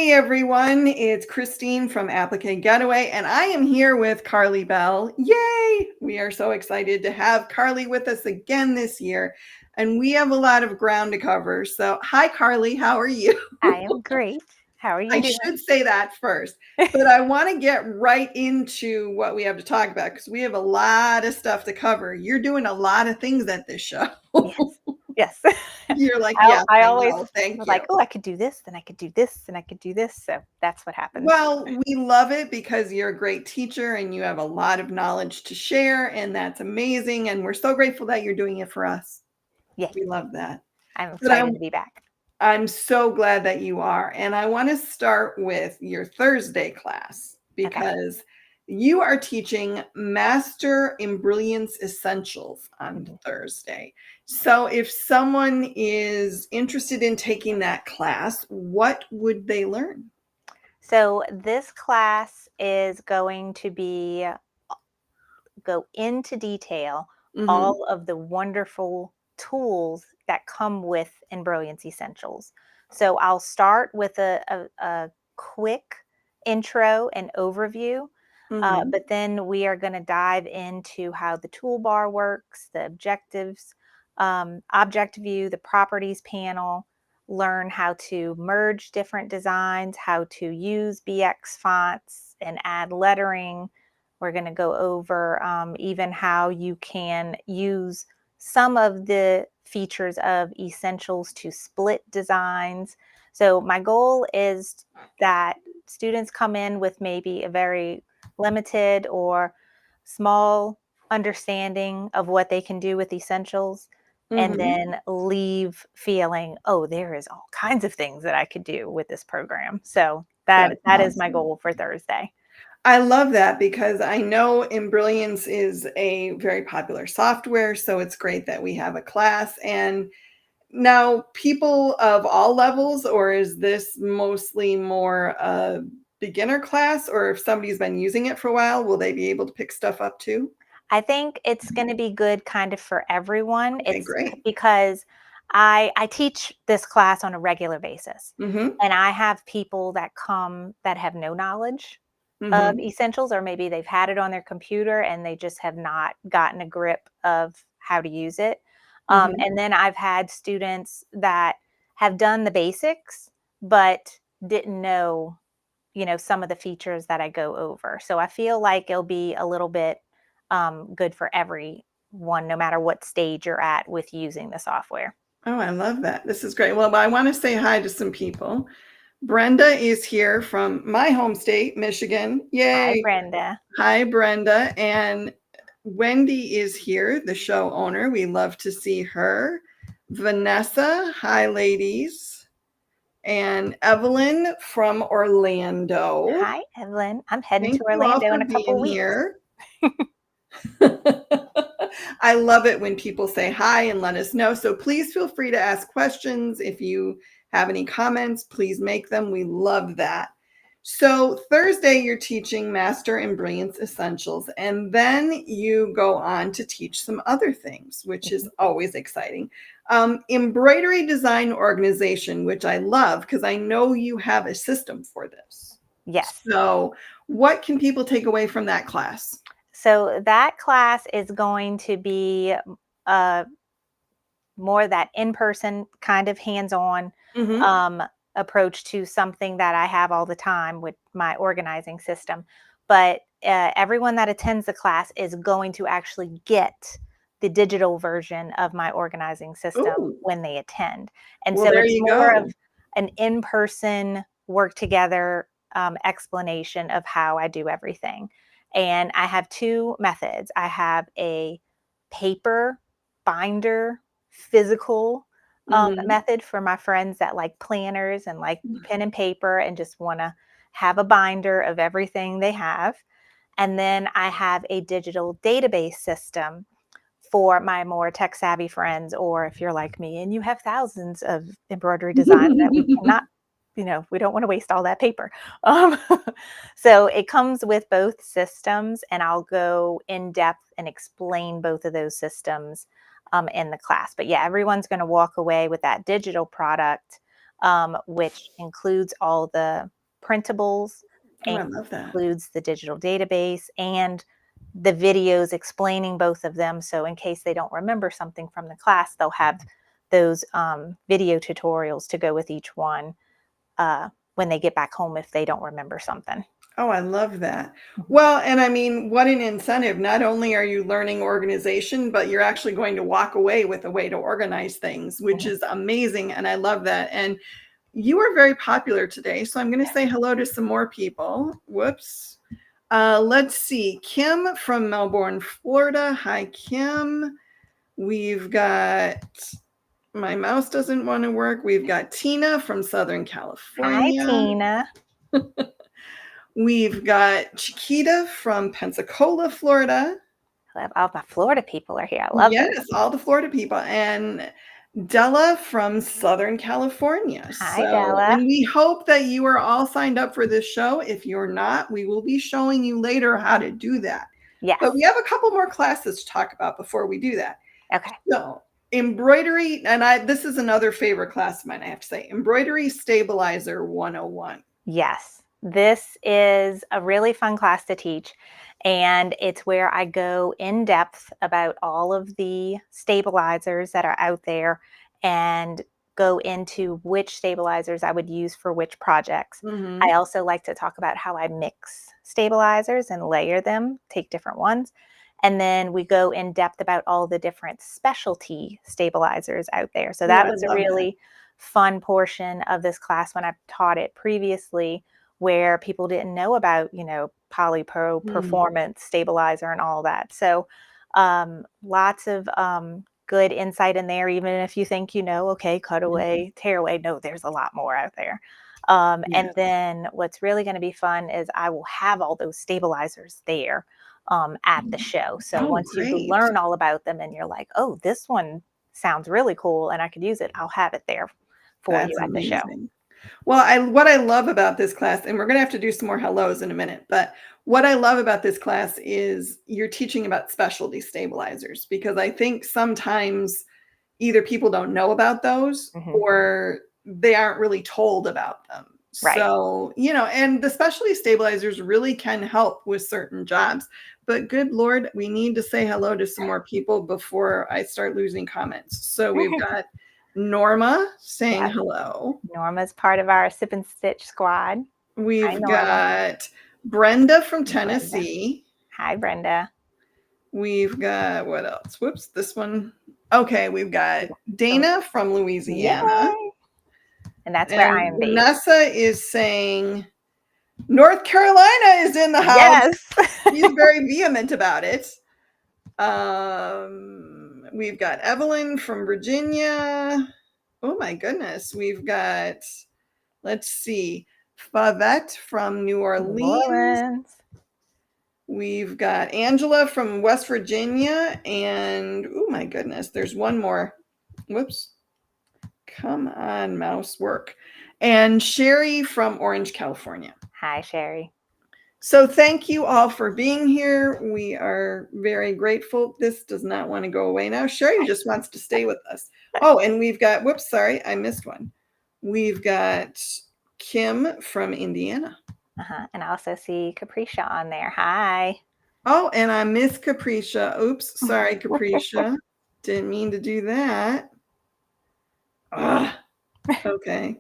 Hey everyone, it's Christine from Applique Getaway, and I am here with Karlie Belle. Yay! We are so excited to have Karlie with us again this year, and we have a lot of ground to cover. So, hi Karlie, how are you? I am great. How are you I doing? should say that first, but I want to get right into what we have to talk about because we have a lot of stuff to cover. You're doing a lot of things at this show. Yes. Yes. You're like, I yes, I I always know. Thank was you. like, "Oh, I could do this, then I could do this, and I could do this." So that's what happens. Well, we love it because you're a great teacher and you have a lot of knowledge to share, and that's amazing. And we're so grateful that you're doing it for us. Yes, We love that. I'm But excited to be back. I'm so glad that you are. And I want to start with your Thursday class Okay. because you are teaching Master in Brilliance Essentials on Mhm. Thursday. So if someone is interested in taking that class, what would they learn? So this class is going to go into detail Hmm. all of the wonderful tools that come with Embroiance Essentials. So I'll start with a quick intro and overview, Hmm. but then we are going to dive into how the toolbar works, the objectives, object view, the properties panel, learn how to merge different designs, how to use BX fonts and add lettering. We're going to go over even how you can use some of the features of Essentials to split designs. So, my goal is that students come in with maybe a very limited or small understanding of what they can do with Essentials and Hmm. then leave feeling, oh, there is all kinds of things that I could do with this program. So, That's that is my awesome. goal for Thursday. I love that because I know Brilliance is a very popular software, so it's great that we have a class. And now, people of all levels, or is this mostly more a beginner class? Or if somebody's been using it for a while, will they be able to pick stuff up too? I think it's gonna be good kind of for everyone. Okay, It's great. because I teach this class on a regular basis, Hmm. and I have people that come that have no knowledge of Hmm. Essentials, or maybe they've had it on their computer and they just have not gotten a grip of how to use it. Hmm. And then I've had students that have done the basics, but didn't know, some of the features that I go over. So I feel like it'll be a little bit good for everyone, no matter what stage you're at with using the software. Oh, I love that. This is great. Well, I want to say hi to some people. Brenda is here from my home state, Michigan. Hi, Yay. Brenda. Hi, Brenda. And Wendy is here, the show owner. We love to see her. Vanessa, hi, ladies. And Evelyn from Orlando. Hi, Evelyn. I'm heading Thank to you all Orlando for in a couple being weeks. here. I love it when people say hi and let us know. So please feel free to ask questions. If you have any comments, please make them. We love that. So Thursday, you're teaching Master in Brilliance Essentials, and then you go on to teach some other things, which is Mhm. always exciting. Embroidery design organization, which I love because I know you have a system for this. Yes. So what can people take away from that class? So that class is going to be uh, more that in-person kind of hands-on Hmm. um, approach to something that I have all the time with my organizing system. But everyone that attends the class is going to actually get the digital version of my organizing system Oh, when they attend. And well, so there it's you more of go. an in-person work together explanation of how I do everything. And I have two methods. I have a paper binder physical Mhm. method for my friends that like planners and like pen and paper and just want to have a binder of everything they have. And then I have a digital database system for my more tech savvy friends, or if you're like me and you have thousands of embroidery designs that we cannot, we don't want to waste all that paper. Um, so it comes with both systems, and I'll go in depth and explain both of those systems in the class. But yeah, everyone's going to walk away with that digital product, which includes all the printables, Oh, and I love that. includes the digital database and the videos explaining both of them. So in case they don't remember something from the class, they'll have those video tutorials to go with each one when they get back home if they don't remember something. Oh, I love that. Mhm. Well, and I mean, what an incentive. Not only are you learning organization, but you're actually going to walk away with a way to organize things, which Mhm. is amazing. And I love that. And you are very popular today. So I'm going to say hello to some more people. Whoops. Let's see. Kim from Melbourne, Florida. Hi, Kim. We've got, my mouse doesn't want to work. We've got Tina from Southern Hi, California. Tina. We've got Chiquita from Pensacola, Florida. All my Florida people are here. I love this. Yes, all the Florida people. And Della from Southern California. Hi, So, Della. and we hope that you are all signed up for this show. If you're not, we will be showing you later how to do that. Yes. But we have a couple more classes to talk about before we do that. Okay. So, embroidery, and this is another favorite class of mine, I have to say, Embroidery Stabilizer 101. Yes. This is a really fun class to teach. And it's where I go in depth about all of the stabilizers that are out there and go into which stabilizers I would use for which projects. Mm-hmm. I also like to talk about how I mix stabilizers and layer them, take different ones. And then we go in depth about all the different specialty stabilizers out there. So Oh, that I was a love that. really fun portion of this class when I've taught it previously, where people didn't know about, polypro Mm. performance stabilizer and all that. So lots of good insight in there, even if you think, okay, cut Mhm. away, tear away. No, there's a lot more out there. And Yes. then what's really going to be fun is I will have all those stabilizers there at the show. So Oh, once you great. learn all about them and you're like, oh, this one sounds really cool and I could use it, I'll have it there for you That's at the show. amazing. Well, what I love about this class, and we're going to have to do some more hellos in a minute, but what I love about this class is you're teaching about specialty stabilizers, because I think sometimes either people don't know about those Mhm. or they aren't really told about them. Right. So, and the specialty stabilizers really can help with certain jobs. But good Lord, we need to say hello to some more people before I start losing comments. So we've got Norma saying Yes. hello. Norma's part of our Sip and Stitch squad. Hi, We've Norma. got Brenda from Brenda. Tennessee. Hi, Brenda. We've got what else? Whoops, this one. Okay, we've got So, Dana from Louisiana. yay! And that's where I And am based. Vanessa is saying North Carolina is in the house. Yes. She's very vehement about it. We've got Evelyn from Virginia. Oh my goodness. We've got, let's see, Favette from New New Orleans. Orleans. We've got Angela from West Virginia. And oh my goodness, there's one more. Whoops. Come on, mouse, work. And Sherry from Orange, California. Hi, Sherry. So thank you all for being here. We are very grateful. This does not want to go away now. Sherry just wants to stay with us. Oh, and we've got, whoops, sorry, I missed one. We've got Kim from Indiana. And I also see Capricia on there. Hi. Oh, and I miss Capricia. Oops, sorry, Capricia. Didn't mean to do that. Ugh. Okay.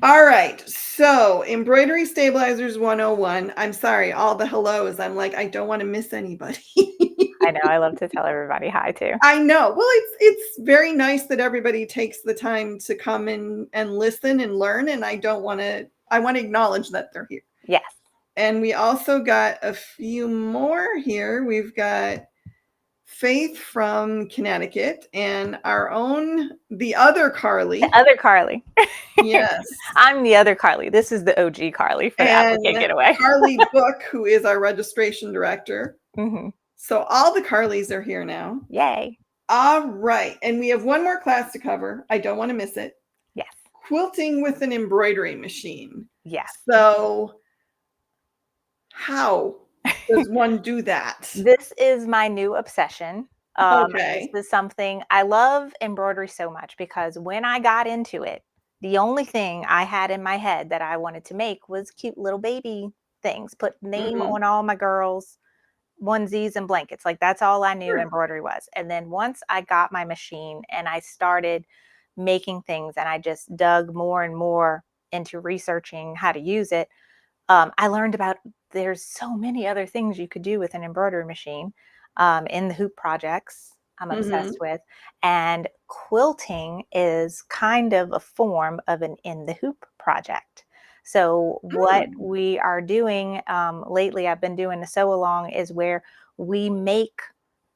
All right. So, Embroidery Stabilizers 101. I'm sorry, all the hellos. I'm like, I don't want to miss anybody. I know. I love to tell everybody hi too. I know. Well, it's very nice that everybody takes the time to come in and listen and learn. And I want to acknowledge that they're here. Yes. And we also got a few more here. We've got Faith from Connecticut and the other Karlie. The other Karlie. Yes. I'm the other Karlie. This is the OG Karlie for the Applique Getaway. Karlie Book, who is our registration director. Mm-hmm. So all the Karlies are here now. Yay. All right. And we have one more class to cover. I don't want to miss it. Yes. Quilting with an embroidery machine. Yes. So how does one do that? This is my new obsession. Okay. This is something I love embroidery so much because when I got into it, The only thing I had in my head that I wanted to make was cute little baby things, put name Mhm. on all my girls' onesies and blankets. Like that's all I knew Sure. embroidery was. And then once I got my machine and I started making things and I just dug more and more into researching how to use it, I learned about there's so many other things you could do with an embroidery machine in the hoop projects I'm obsessed Mhm. with. And quilting is kind of a form of an in the hoop project. So, what Mm. we are doing lately, I've been doing a sew along, is where we make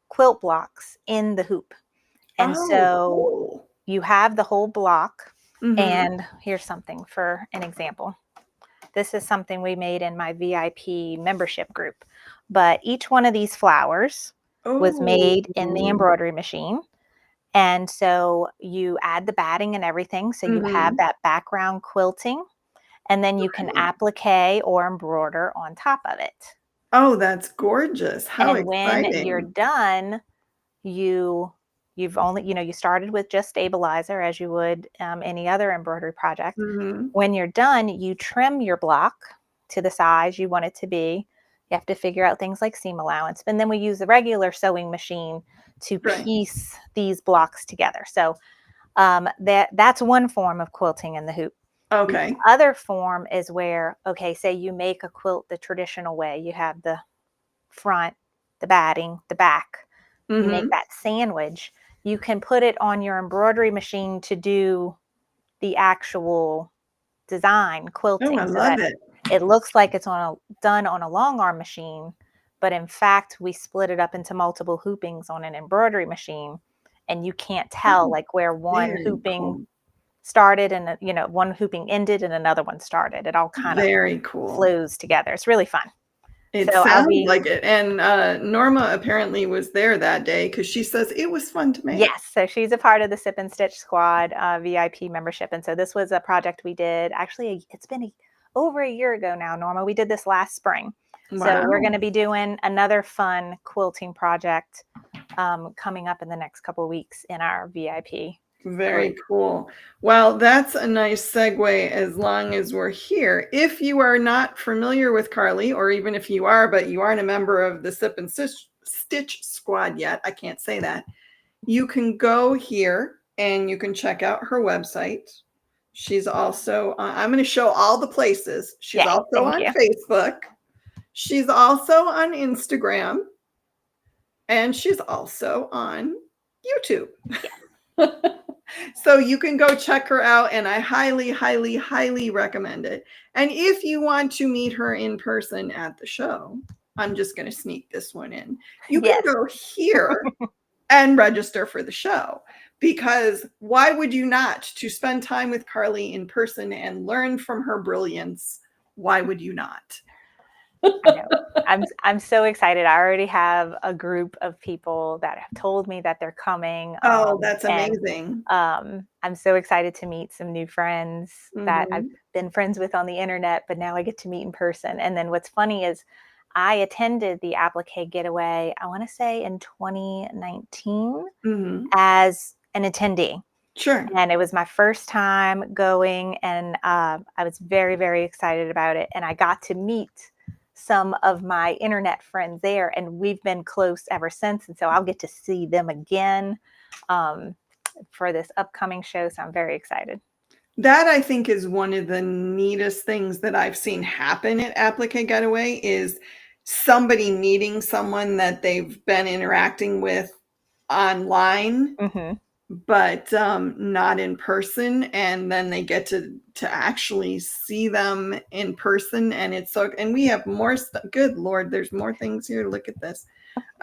quilt blocks in the hoop. And Oh, so cool. you have the whole block. Mhm. And here's something for an example. This is something we made in my VIP membership group. But each one of these flowers was Oh. made in the embroidery machine. And so you add the batting and everything. So you have Mhm. that background quilting, and then you can Right. applique or embroider on top of it. Oh, that's gorgeous. How And when you're exciting. done, you you've only you started with just stabilizer as you would any other embroidery project. Mhm. When you're done, you trim your block to the size you want it to be. You have to figure out things like seam allowance, and then we use the regular sewing machine to Right. piece these blocks together. So that's one form of quilting in the hoop. The Okay. other form is where, okay, say you make a quilt the traditional way. You have the front, the batting, the back. You make Mhm. that sandwich. You can put it on your embroidery machine to do the actual design Oh, I quilting so love that it. it looks like it's done on a long arm machine, but in fact we split it up into multiple hoopings on an embroidery machine, and you can't tell Oh, like where one very hooping cool. started and one hooping ended and another one started. It all kind of Very cool. flows together. It's really fun. It So I'll sounds be like it, and, Norma apparently was there that day because she says it was fun to make. Yes, so she's a part of the Sip and Stitch Squad VIP membership, and so this was a project we did. Actually, it's been over a year ago now, Norma. We did this last spring, so we're going Wow. to be doing another fun quilting project coming up in the next couple of weeks in our VIP Very group. cool. Well, that's a nice segue as long as we're here. If you are not familiar with Karlie, or even if you are, but you aren't a member of the Sip and Stitch Squad yet, I can't say that. You can go here and you can check out her website. She's also, I'm going to show all the places. She's Yay! also Thank on you. Facebook. She's also on Instagram. And she's also on YouTube. So you can go check her out, and I highly, highly, highly recommend it. And if you want to meet her in person at the show, I'm just going to sneak this one in. You can Yes, go here and register for the show, because why would you not? To spend time with Karlie in person and learn from her brilliance, why would you not? I know. I'm so excited. I already have a group of people that have told me that they're coming, Oh, that's and amazing. I'm so excited to meet some new friends that I've Mhm. been friends with on the internet, but now I get to meet in person. And then what's funny is I attended the Applique Getaway, I want to say in 2019 Mhm. as an attendee. Sure. And it was my first time going, and I was very, very excited about it. And I got to meet some of my internet friends there, and we've been close ever since. And so I'll get to see them again um, for this upcoming show. So I'm very excited. That I think is one of the neatest things that I've seen happen at Applique Getaway is somebody meeting someone that they've been interacting with online, Hmm. but not in person, and then they get to actually see them in person, and it's so. And we have more stuff. Good Lord, there's more things here. Look at this.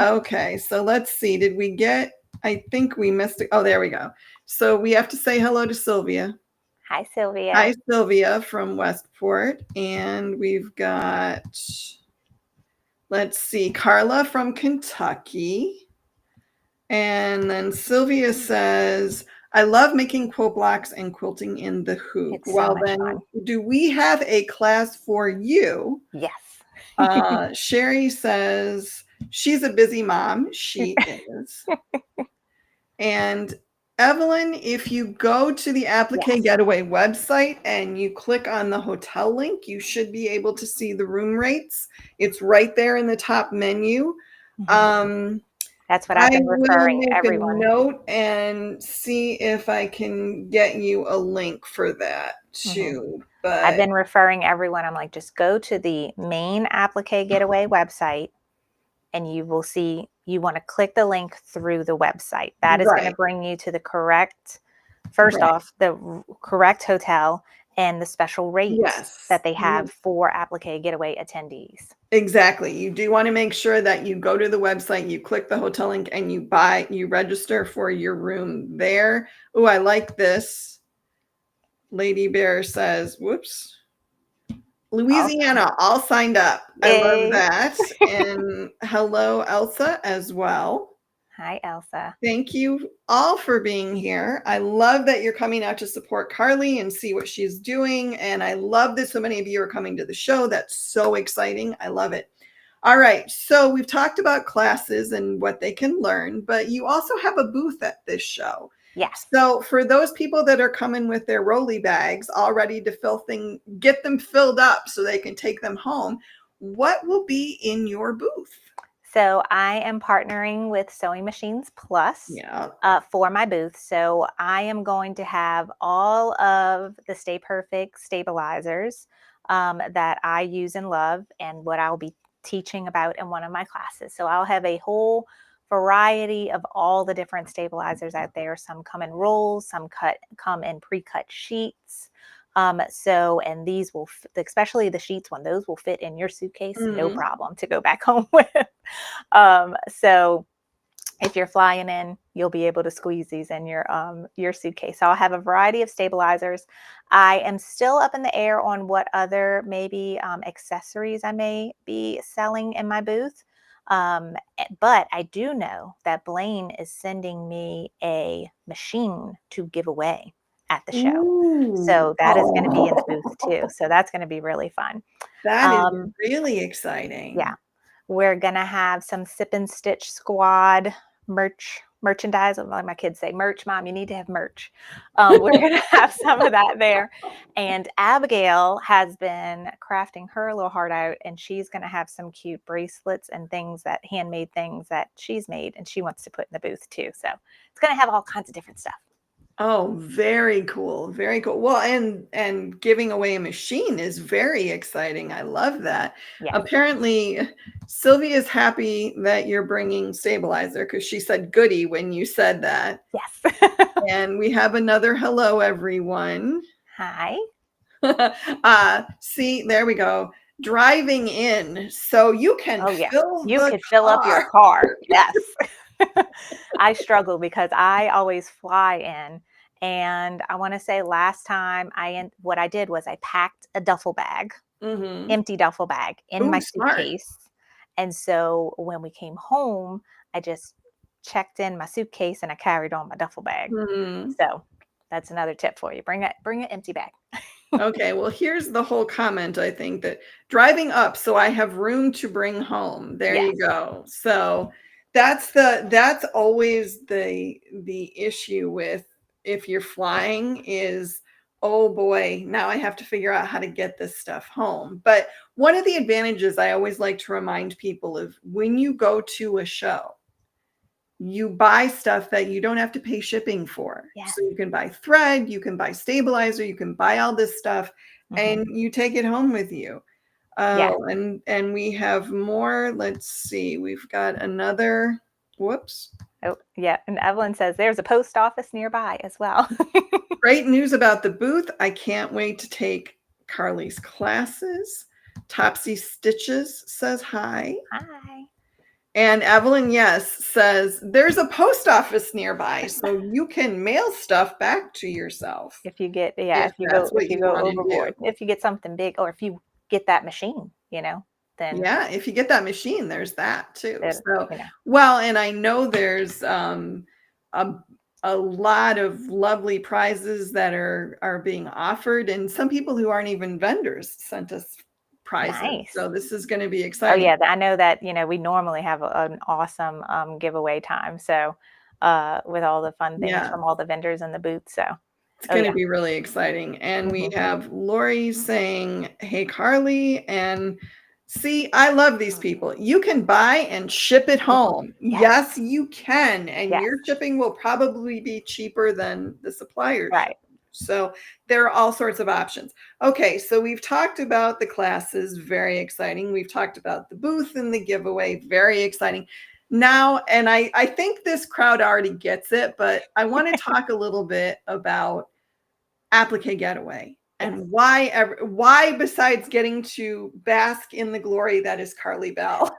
Okay, so let's see. Did we get? I think we missed it. Oh, there we go. So we have to say hello to Sylvia. Hi, Sylvia. Hi, Sylvia from Westport. And we've got, let's see, Carla from Kentucky. And then Sylvia says, I love making quilt blocks and quilting in the hoop. It's so Well, much then, fun. do we have a class for you? Yes. Sherry says she's a busy mom. She is. And Evelyn, if you go to the Applique Yes. Getaway website and you click on the hotel link, you should be able to see the room rates. It's right there in the top menu. Mhm. Um, That's what I I've been will referring make a everyone. note and see if I can get you a link for that Mhm. too. I've But been referring everyone. I'm like, just go to the main Applique Getaway website and you will see you want to click the link through the website. That is going to right, bring you to the correct, first right. off, the correct hotel and the special rates Yes. that they have for Applique Getaway attendees. Exactly. You do want to make sure that you go to the website, you click the hotel link, and you register for your room there. Oh, I like this. Lady Bear says, whoops, Awesome. Louisiana, all signed up. I love Yay. that. And hello, Elsa, as well. Hi, Elsa. Thank you all for being here. I love that you're coming out to support Karlie and see what she's doing. And I love that so many of you are coming to the show. That's so exciting. I love it. All right. So we've talked about classes and what they can learn, but you also have a booth at this show. Yes. So for those people that are coming with their rolly bags all ready to get them filled up so they can take them home, what will be in your booth? So I am partnering with Sewing Machines Plus Yeah. for my booth. So I am going to have all of the Stay Perfect stabilizers that I use and love, and what I'll be teaching about in one of my classes. So I'll have a whole variety of all the different stabilizers out there. Some come in rolls, some come in pre-cut sheets. And these will, especially the sheets one, those will fit in your suitcase, no Mhm. problem to go back home with. So if you're flying in, you'll be able to squeeze these in your suitcase. So I'll have a variety of stabilizers. I am still up in the air on what other maybe accessories I may be selling in my booth. But I do know that Blaine is sending me a machine to give away at the show. Ooh. So that is going to be in the booth too. Oh, So that's going to be really fun. that is Um, really yeah. exciting. We're gonna have some Sip and Stitch Squad merchandise. Like my kids say, merch, mom, you need to have merch. We're gonna have some of that there. And Abigail has been crafting her little heart out, and she's gonna have some cute bracelets and things, that handmade things that she's made, and she wants to put in the booth too. So it's gonna have all kinds of different stuff. Oh, very cool. Very cool. Well, and giving away a machine is very exciting. I love that. Yes. Apparently, Sylvia's happy that you're bringing stabilizer because she said goody when you said that. Yes. And we have another hello, everyone. Hi. See, there we go. Driving in so you can Oh yeah. fill You the could fill up your car. car. Yes. I struggle because I always fly in, and I want to say last time what I did was I packed a duffel bag, Hmm. empty duffel bag in Ooh, my smart. suitcase. And so when we came home, I just checked in my suitcase and I carried on my duffel bag. Hmm. So that's another tip for you. Bring an empty bag. Okay, well, here's the whole comment, I think, that driving up so I have room to bring home. There you Yes. go. So that's always the issue with if you're flying is, oh boy, now I have to figure out how to get this stuff home. But one of the advantages I always like to remind people of when you go to a show, you buy stuff that you don't have to pay shipping for. Yes. So you can buy thread, you can buy stabilizer, you can buy all this stuff Hmm. and you take it home with you. Yes. Oh, and we have more. Let's see. We've got another. Whoops. Oh, yeah. And Evelyn says there's a post office nearby as well. Great news about the booth. I can't wait to take Karlie's classes. Topsy Stitches says hi. Hi. And Evelyn, yes, says there's a post office nearby, so you can mail stuff back to yourself If you get, yeah, if that's if what you you go want to do. overboard, if you get something big, or if you get that machine, then Yeah, if you get that machine, there's that too. that, So, you know, well, and I know there's a a lot of lovely prizes that are being offered, and some people who aren't even vendors sent us prizes. nice. So this is going to be Oh exciting. yeah, I know that, we normally have an awesome giveaway time. So with all the fun things Yeah. from all the vendors in the booth. So, It's oh going to yeah. be really exciting. And we Hmm. have Lori saying, "Hey, Karlie." And see, I love these people. You can buy and ship it home. Yes. Yes, you can. And Yes. your shipping will probably be cheaper than the supplier's Right. shipping. So there are all sorts of options. Okay, so we've talked about the classes, very exciting. We've talked about the booth and the giveaway, very exciting. Now, and I think this crowd already gets it, but I want to talk a little bit about Applique Getaway Yes. and why besides getting to bask in the glory that is Karlie Belle,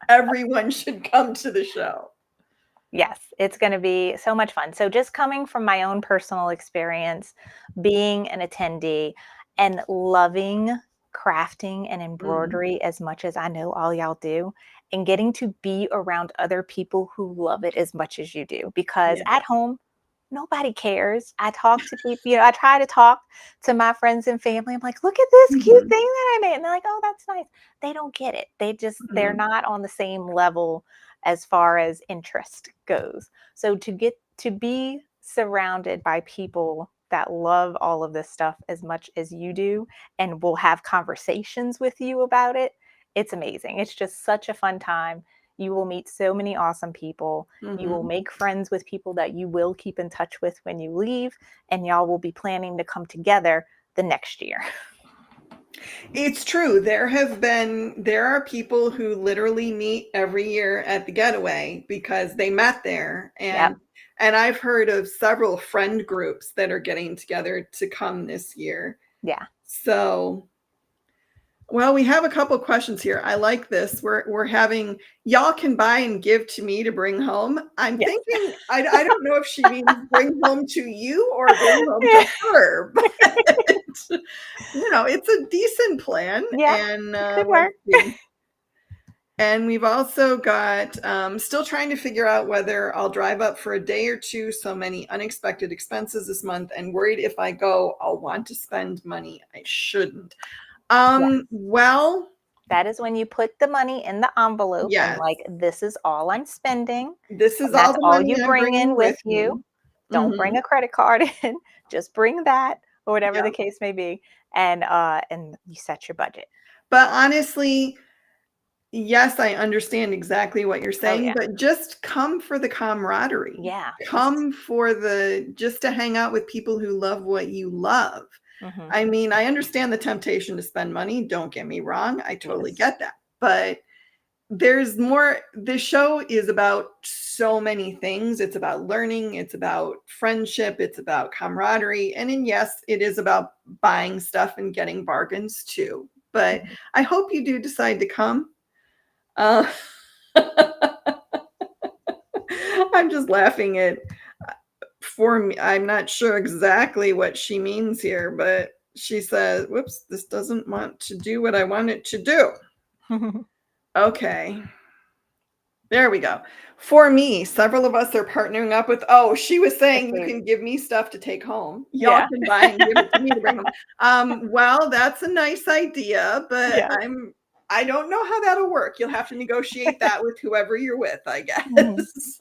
everyone should come to the show. Yes, it's going to be so much fun. So, just coming from my own personal experience, being an attendee and loving crafting and Mm, embroidery as much as I know all y'all do, and getting to be around other people who love it as much as you do. Because yeah. at home, nobody cares. I talk to people, I try to talk to my friends and family. I'm like, look at this cute Mhm, thing that I made. And they're like, oh, that's nice. They don't get it. They're mhm, not on the same level as far as interest goes. So to get to be surrounded by people that love all of this stuff as much as you do and will have conversations with you about it, it's amazing. It's just such a fun time. You will meet so many awesome people. You will mhm. make friends with people that you will keep in touch with when you leave, and y'all will be planning to come together the next year. It's true. There are people who literally meet every year at the Getaway because they met there. Yep. And I've heard of several friend groups that are getting together to come this year. Yeah. So, well, we have a couple questions here. I like this. We're having y'all can buy and give to me to bring home. I'm Yes. thinking I don't know if she means bring home to you or bring home to her, but it's a decent plan. Yeah. And It could let's work. see. And we've also got still trying to figure out whether I'll drive up for a day or two. So many unexpected expenses this month, and worried if I go, I'll want to spend money I shouldn't. Yeah. Well, That is when you put the money in the envelope and yes, like, this is all I'm spending. this is And all that's the all money you I'm bring in bringing with with you. me. Don't bring Mhm. a credit card in. Just bring that or whatever the Yep. case may be. And you set your budget. But honestly, yes, I understand exactly what you're Oh saying, yeah. but just come for the camaraderie. Yeah. Just Come for just to hang out with people who love what you love. mhm. I mean, I understand the temptation to spend money. Don't get me wrong. I totally Yes. get that. But there's more. This show is about so many things. It's about learning, it's about friendship, it's about camaraderie. And then, yes, it is about buying stuff and getting bargains too. But Mhm. I hope you do decide to come. Uh, I'm just laughing at for me. I'm not sure exactly what she means here, but she says, whoops, this doesn't want to do what I want it to do. Okay. There we go. For me, several of us are partnering up with, oh, she was The saying you food. can give me stuff to take home. Y'all Yeah. can buy and give it to me to bring home. Well, that's a nice idea, but Yes. I don't know how that'll work. You'll have to negotiate that with whoever you're with, I Mhm. guess.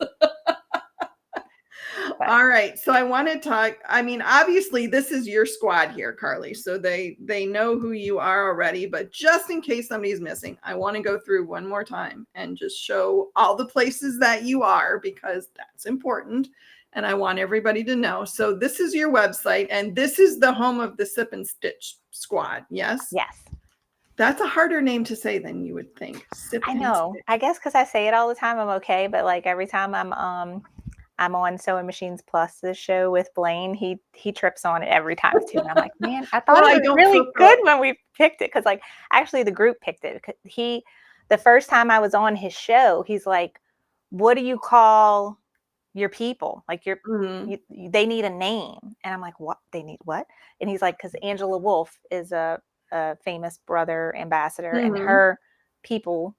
But All right. So I want to talk. I mean, obviously, this is your squad here, Karlie. So they know who you are already. But just in case somebody's missing, I want to go through one more time and just show all the places that you are because that's important. And I want everybody to know. So this is your website, and this is the home of the Sip and Stitch squad. Yes, yes. that's a harder name to say than you would think. Sip I and know. Stitch. I guess because I say it all the time, I'm okay. But like every time I'm on Sewing Machines Plus, this show with Blaine. He trips on it every time too, and I'm like, man, I thought Well, it I was don't really good fulfill. when we picked it because like actually the group picked it. The first time I was on his show, he's like, "What do you call your people? Like they need a name." And I'm like, "What? They need what?" And he's like, "Because Angela Wolf is a famous brother ambassador, and Mhm. her people."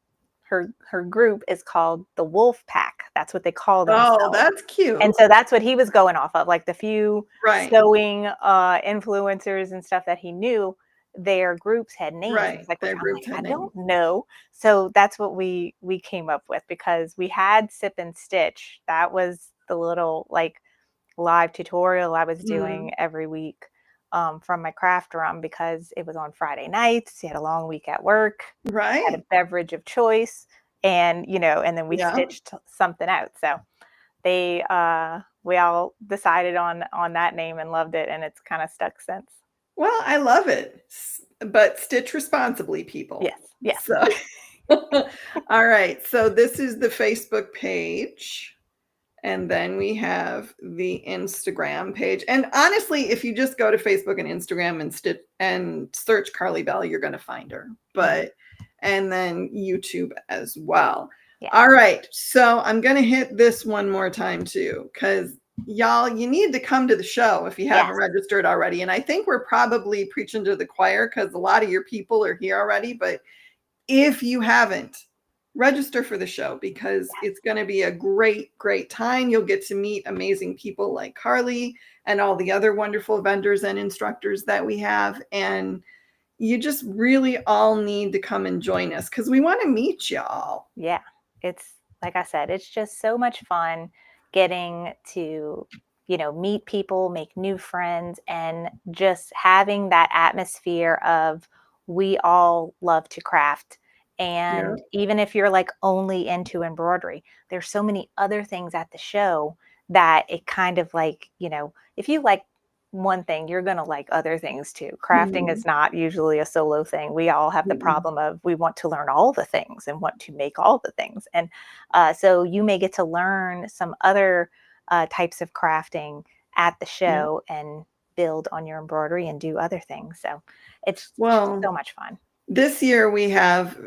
Her group is called the Wolf Pack. That's what they call Oh, themselves. that's And cute. so that's what he was going off of, like the few Right. sewing influencers and stuff that he knew. their groups had names. I Right. was like, which Their I'm like, groups had I names. don't know. So that's what we came up with, because we had Sip and Stitch. That was the little like live tutorial I was Mm, doing every week from my craft room, because it was on Friday nights. You had a long week at work, had a right. beverage of choice, and and then we Yeah. stitched something out. So they we all decided on that name and loved it, and it's kind of stuck since. Well, I love it. But stitch responsibly, people. Yes, yes. So, all right. So this is the Facebook page. And then we have the Instagram page. And honestly, if you just go to Facebook and Instagram and search Karlie Belle, you're going to find her. Mhm. And then YouTube as well. Yeah, All right. So I'm going to hit this one more time too, because y'all, you need to come to the show if you haven't yes, registered already. And I think we're probably preaching to the choir because a lot of your people are here already. But if you haven't, register for the show because yes. it's going to be a great, great time. You'll get to meet amazing people like Karlie and all the other wonderful vendors and instructors that we have. And you just really all need to come and join us because we want to meet y'all. Yeah, it's like I said, it's just so much fun getting to, meet people, make new friends, and just having that atmosphere of we all love to craft. Yeah. And even if you're like only into embroidery, there's so many other things at the show that it kind of like, if you like one thing, you're going to like other things too. Crafting Mhm. is not usually a solo thing. We all have the Mhm. problem of we want to learn all the things and want to make all the things. And so you may get to learn some other types of crafting at the Yeah. show and build on your embroidery and do other things. So it's Well, so much fun. this year we have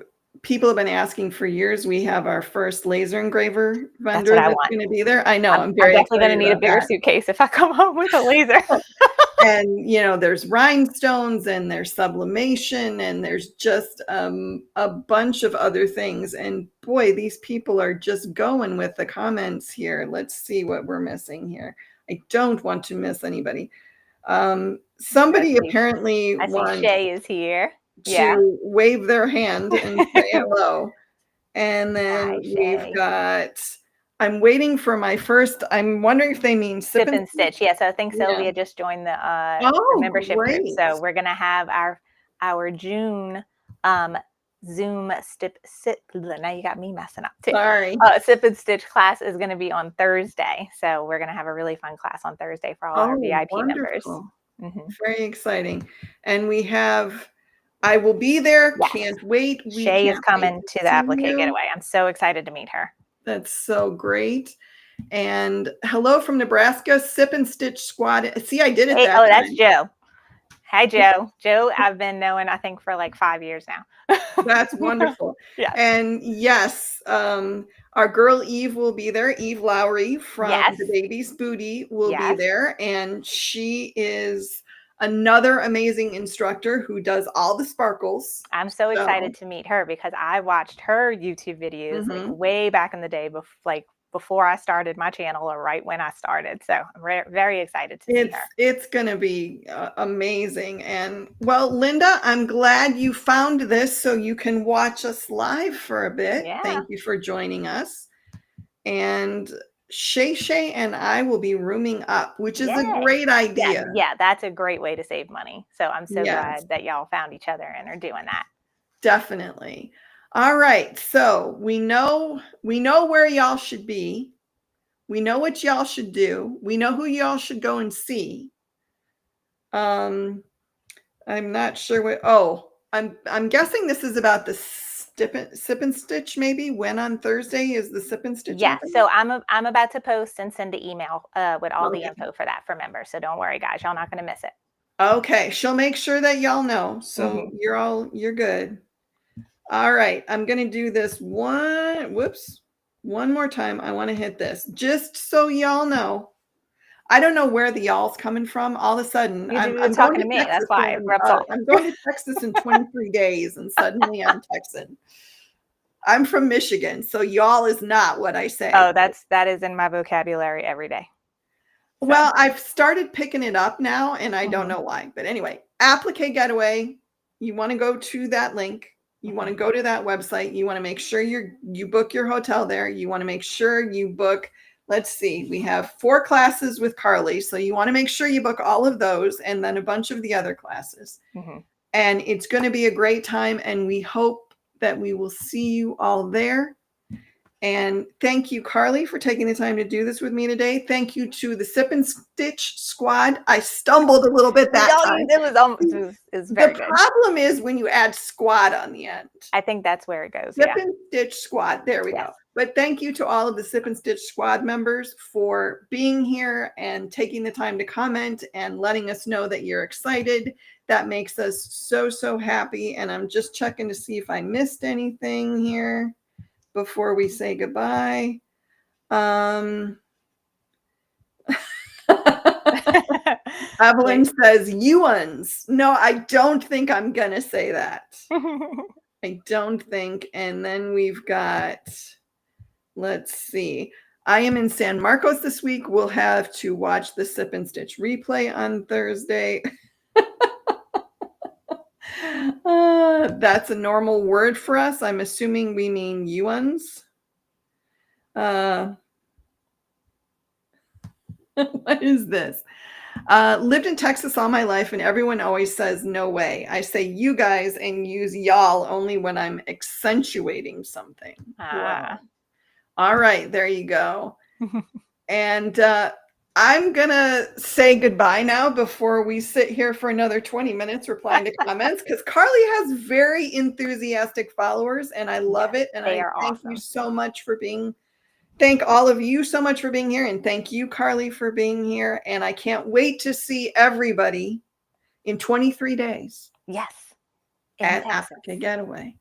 people have been asking for years. We have our first laser engraver That's what vendor I that's want. going to be there. I know. I'm I'm very definitely going to excited need a about bigger that. suitcase if I come home with a laser. And there's rhinestones and there's sublimation and there's just a bunch of other things. And boy, these people are just going with the comments here. Let's see what we're missing here. I don't want to miss anybody. Somebody apparently I see wants Shay is here. Yeah. to wave their hand and say hello. And then Hi, we've Shay. got, I'm waiting for my first, I'm wondering if they mean sip Sip and and Stitch. Yeah, so I think yeah. Sylvia just joined the Oh, membership group. great. So we're gonna have our June Zoom stip sit. Now you got me messing up too. Sorry. Sip and Stitch class is gonna be on Thursday. So we're gonna have a really fun class on Thursday for all our Oh, VIP members. wonderful. Hmm. Very exciting. And we have, I will be there. Yes, Can't wait. We Shay is can't wait coming to to the see Applique you. Getaway. I'm so excited to meet her. That's so great. And hello from Nebraska, Sip and Stitch Squad. See, I did it Hey, that oh, that's time. Joe. Hi, Joe. Joe, I've been knowing, I think, for like 5 years now. That's wonderful. Yes. And yes, our girl Eve will be there. Eve Lowry from Yes. The Baby's Booty will be Yes. there. And she is another amazing instructor who does all the sparkles. I'm so So, excited to meet her because I watched her YouTube videos like mhm. way back in the day, before I started my channel or right when I started. So I'm very excited to see her. It's going to be amazing. And well, Linda, I'm glad you found this so you can watch us live for a bit. Yeah. Thank you for joining us. And Shay Shay and I will be rooming up, which is a Yay. great Yeah. idea. Yeah. That's a great way to save money. So I'm so Yes, glad that y'all found each other and are doing that. definitely. All right. So we know where y'all should be. We know what y'all should do. We know who y'all should go and see. Um, I'm not sure what. Oh, I'm guessing this is about the sip and stitch. Maybe when on Thursday is the sip and stitch Yeah. happening? So I'm about to post and send the email with all the Okay. info for that for members. So don't worry, guys. Y'all not going to miss it. Okay. She'll make sure that y'all know. So Hmm. you're good. All right. I'm gonna do this one. Whoops. One more time. I want to hit this just so y'all know. I don't know where the y'all's coming from. All of a sudden, You're I'm going talking to to me. Texas That's why it rubs off. I'm going to Texas in 23 days, and suddenly I'm Texan. I'm from Michigan, so y'all is not what I say. Oh, that is in my vocabulary every day. So, Well, I've started picking it up now, and I don't mhm. know why. But anyway, Applique Getaway, you want to go to that link. You want to Mhm. go to that website. You want to make sure you book your hotel there. You want to make sure you book, let's see, we have 4 classes with Karlie. So you want to make sure you book all of those and then a bunch of the other classes. Mhm. And it's going to be a great time. And we hope that we will see you all there. And thank you, Karlie, for taking the time to do this with me today. Thank you to the Sip and Stitch squad. I stumbled a little bit that No, time. it was very The good. problem is when you add squad on the end. I think that's where it goes. Sip Yeah. and Stitch squad. There we go. Yes. But thank you to all of the Sip and Stitch squad members for being here and taking the time to comment and letting us know that you're excited. That makes us so, so happy. And I'm just checking to see if I missed anything here before we say goodbye. Evelyn says, Ewans. No, I don't think I'm going to say that. I don't think. And then we've got, let's see. I am in San Marcos this week. We'll have to watch the Sip and Stitch replay on Thursday. That's a normal word for us. I'm assuming we mean Ewans. What is this? Lived in Texas all my life, and everyone always says, no way. I say you guys and use y'all only when I'm accentuating something. Wow. All right, there you go. And I'm going to say goodbye now before we sit here for another 20 minutes replying to comments, because Karlie has very enthusiastic followers, and I love it. And I thank you so much for thank all of you so much for being here. And thank you, Karlie, for being here. And I can't wait to see everybody in 23 days. Yes. At Applique Getaway.